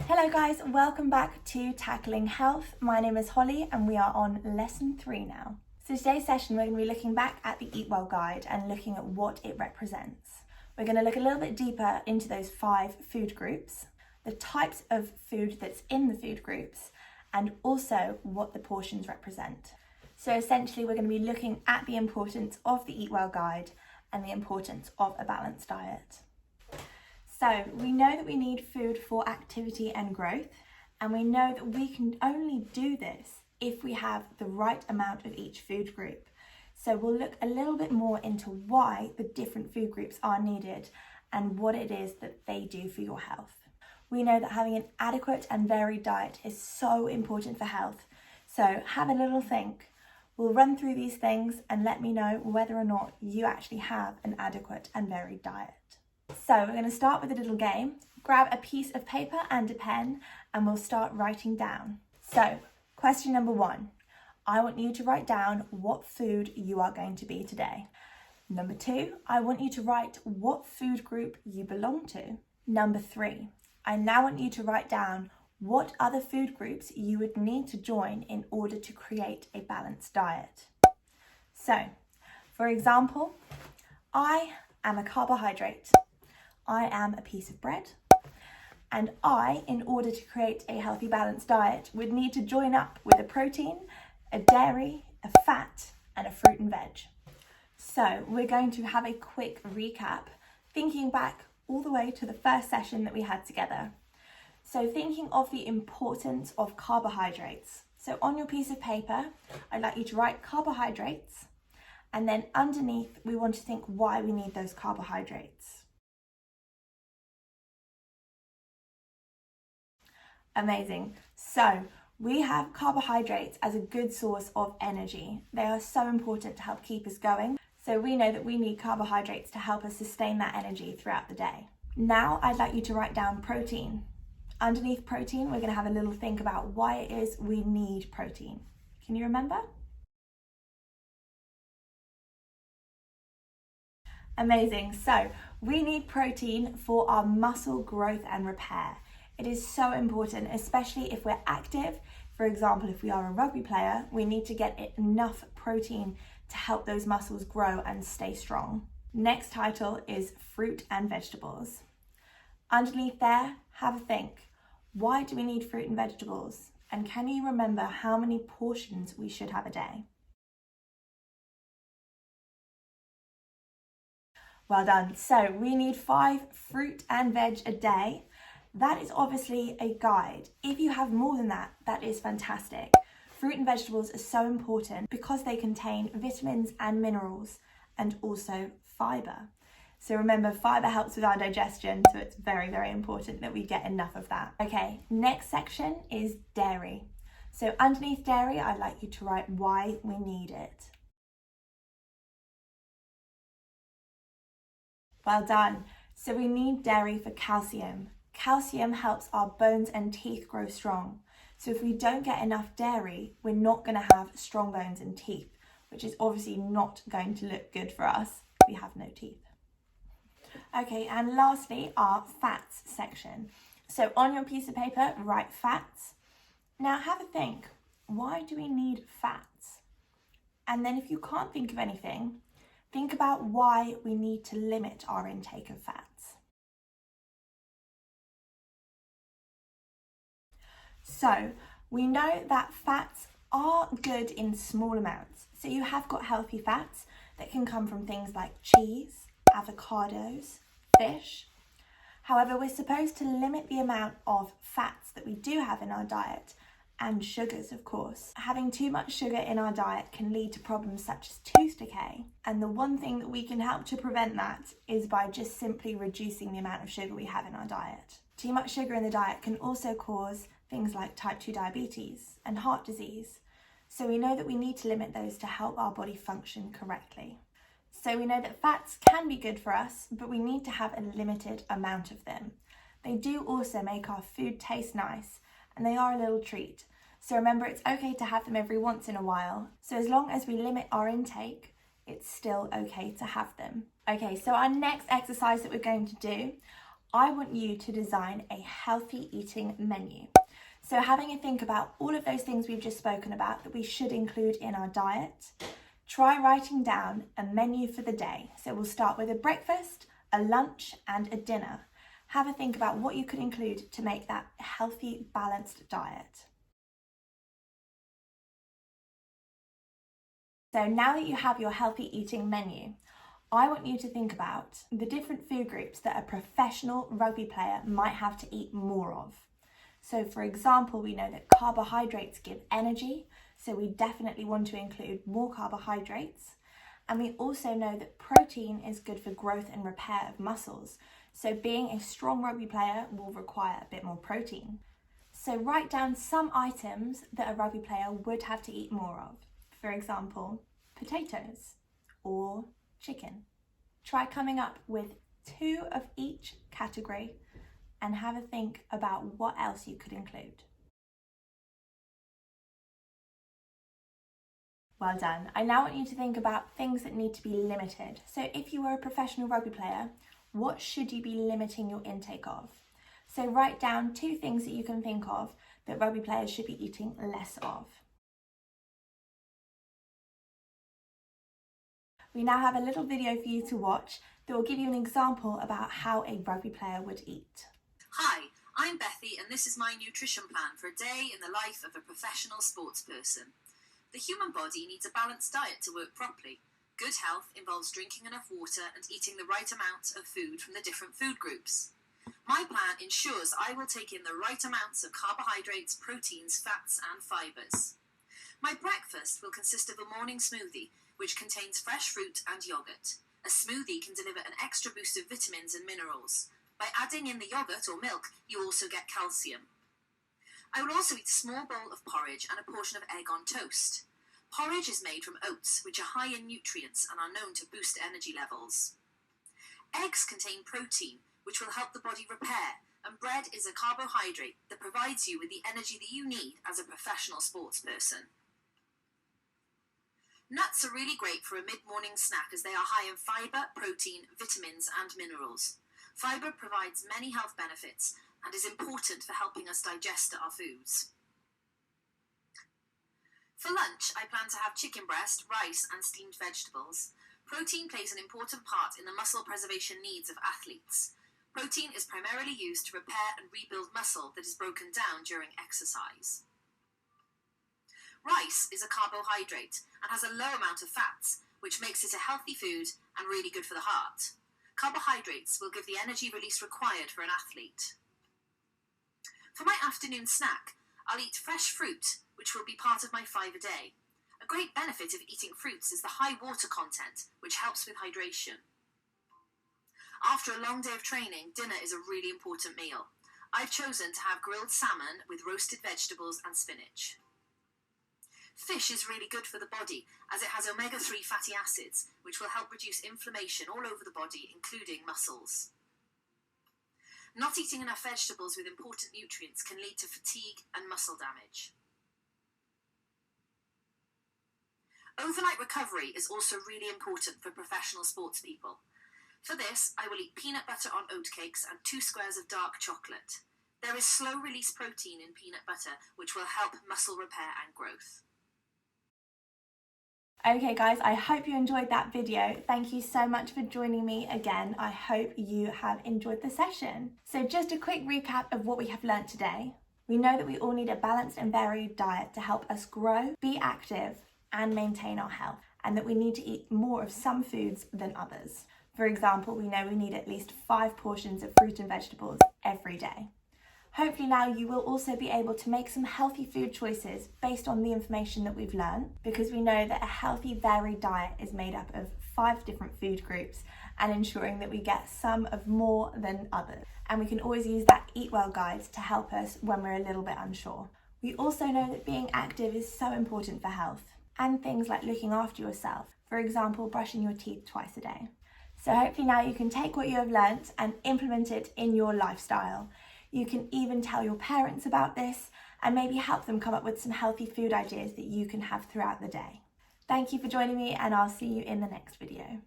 Hello guys, welcome back to Tackling Health. My name is Holly and we are on lesson 3 now. So today's session we're going to be looking back at the Eat Well guide and looking at what it represents. We're going to look a little bit deeper into those 5 food groups, the types of food that's in the food groups, and also what the portions represent. So essentially we're going to be looking at the importance of the Eat Well guide and the importance of a balanced diet. So we know that we need food for activity and growth, and we know that we can only do this if we have the right amount of each food group. So we'll look a little bit more into why the different food groups are needed and what it is that they do for your health. We know that having an adequate and varied diet is so important for health. So have a little think. We'll run through these things and let me know whether or not you actually have an adequate and varied diet. So we're going to start with a little game. Grab a piece of paper and a pen and we'll start writing down. So question number 1, I want you to write down what food you are going to be today. Number 2, I want you to write what food group you belong to. Number 3, I now want you to write down what other food groups you would need to join in order to create a balanced diet. So, for example, I am a carbohydrate. I am a piece of bread, and I, in order to create a healthy balanced diet, would need to join up with a protein, a dairy, a fat, and a fruit and veg. So we're going to have a quick recap, thinking back all the way to the first session that we had together. So thinking of the importance of carbohydrates. So on your piece of paper, I'd like you to write carbohydrates, and then underneath we want to think why we need those carbohydrates. Amazing. So we have carbohydrates as a good source of energy. They are so important to help keep us going. So we know that we need carbohydrates to help us sustain that energy throughout the day. Now I'd like you to write down protein. Underneath protein, we're going to have a little think about why it is we need protein. Can you remember? Amazing. So we need protein for our muscle growth and repair. It is so important, especially if we're active. For example, if we are a rugby player, we need to get enough protein to help those muscles grow and stay strong. Next title is fruit and vegetables. Underneath there, have a think. Why do we need fruit and vegetables? And can you remember how many portions we should have a day? Well done. So we need 5 fruit and veg a day. That is obviously a guide. If you have more than that, that is fantastic. Fruit and vegetables are so important because they contain vitamins and minerals and also fibre. So remember, fibre helps with our digestion, so it's very, very important that we get enough of that. Okay, next section is dairy. So underneath dairy, I'd like you to write why we need it. Well done. So we need dairy for calcium. Calcium helps our bones and teeth grow strong. So if we don't get enough dairy, we're not going to have strong bones and teeth, which is obviously not going to look good for us if we have no teeth. Okay, and lastly, our fats section. So on your piece of paper, write fats. Now have a think, why do we need fats? And then if you can't think of anything, think about why we need to limit our intake of fats. So we know that fats are good in small amounts. So you have got healthy fats that can come from things like cheese, avocados, fish. However, we're supposed to limit the amount of fats that we do have in our diet, and sugars, of course. Having too much sugar in our diet can lead to problems such as tooth decay. And the one thing that we can help to prevent that is by just simply reducing the amount of sugar we have in our diet. Too much sugar in the diet can also cause things like type 2 diabetes and heart disease. So we know that we need to limit those to help our body function correctly. So we know that fats can be good for us, but we need to have a limited amount of them. They do also make our food taste nice, and they are a little treat. So remember, it's okay to have them every once in a while. So as long as we limit our intake, it's still okay to have them. Okay, so our next exercise that we're going to do, I want you to design a healthy eating menu. So having a think about all of those things we've just spoken about that we should include in our diet, try writing down a menu for the day. So we'll start with a breakfast, a lunch and a dinner. Have a think about what you could include to make that a healthy, balanced diet. So now that you have your healthy eating menu, I want you to think about the different food groups that a professional rugby player might have to eat more of. So for example, we know that carbohydrates give energy, so we definitely want to include more carbohydrates. And we also know that protein is good for growth and repair of muscles. So being a strong rugby player will require a bit more protein. So write down some items that a rugby player would have to eat more of. For example, potatoes or chicken. Try coming up with 2 of each category and have a think about what else you could include. Well done. I now want you to think about things that need to be limited. So if you were a professional rugby player, what should you be limiting your intake of? So write down 2 things that you can think of that rugby players should be eating less of. We now have a little video for you to watch that will give you an example about how a rugby player would eat. Hi, I'm Bethy and this is my nutrition plan for a day in the life of a professional sports person. The human body needs a balanced diet to work properly. Good health involves drinking enough water and eating the right amount of food from the different food groups. My plan ensures I will take in the right amounts of carbohydrates, proteins, fats and fibres. My breakfast will consist of a morning smoothie, which contains fresh fruit and yoghurt. A smoothie can deliver an extra boost of vitamins and minerals. By adding in the yoghurt or milk, you also get calcium. I will also eat a small bowl of porridge and a portion of egg on toast. Porridge is made from oats, which are high in nutrients and are known to boost energy levels. Eggs contain protein, which will help the body repair, and bread is a carbohydrate that provides you with the energy that you need as a professional sports person. Nuts are really great for a mid-morning snack as they are high in fibre, protein, vitamins and minerals. Fibre provides many health benefits and is important for helping us digest our foods. For lunch, I plan to have chicken breast, rice and steamed vegetables. Protein plays an important part in the muscle preservation needs of athletes. Protein is primarily used to repair and rebuild muscle that is broken down during exercise. Rice is a carbohydrate and has a low amount of fats, which makes it a healthy food and really good for the heart. Carbohydrates will give the energy release required for an athlete. For my afternoon snack, I'll eat fresh fruit, which will be part of my 5 a day. A great benefit of eating fruits is the high water content, which helps with hydration. After a long day of training, dinner is a really important meal. I've chosen to have grilled salmon with roasted vegetables and spinach. Fish is really good for the body as it has omega-3 fatty acids, which will help reduce inflammation all over the body, including muscles. Not eating enough vegetables with important nutrients can lead to fatigue and muscle damage. Overnight recovery is also really important for professional sports people. For this, I will eat peanut butter on oatcakes and 2 squares of dark chocolate. There is slow-release protein in peanut butter, which will help muscle repair and growth. Okay guys, I hope you enjoyed that video. Thank you so much for joining me again. I hope you have enjoyed the session. So just a quick recap of what we have learnt today. We know that we all need a balanced and varied diet to help us grow, be active and maintain our health, and that we need to eat more of some foods than others. For example, we know we need at least 5 portions of fruit and vegetables every day. Hopefully now you will also be able to make some healthy food choices based on the information that we've learned, because we know that a healthy varied diet is made up of 5 different food groups and ensuring that we get some of more than others. And we can always use that Eat Well guide to help us when we're a little bit unsure. We also know that being active is so important for health, and things like looking after yourself, for example, brushing your teeth twice a day. So hopefully now you can take what you have learnt and implement it in your lifestyle. You can even tell your parents about this and maybe help them come up with some healthy food ideas that you can have throughout the day. Thank you for joining me, and I'll see you in the next video.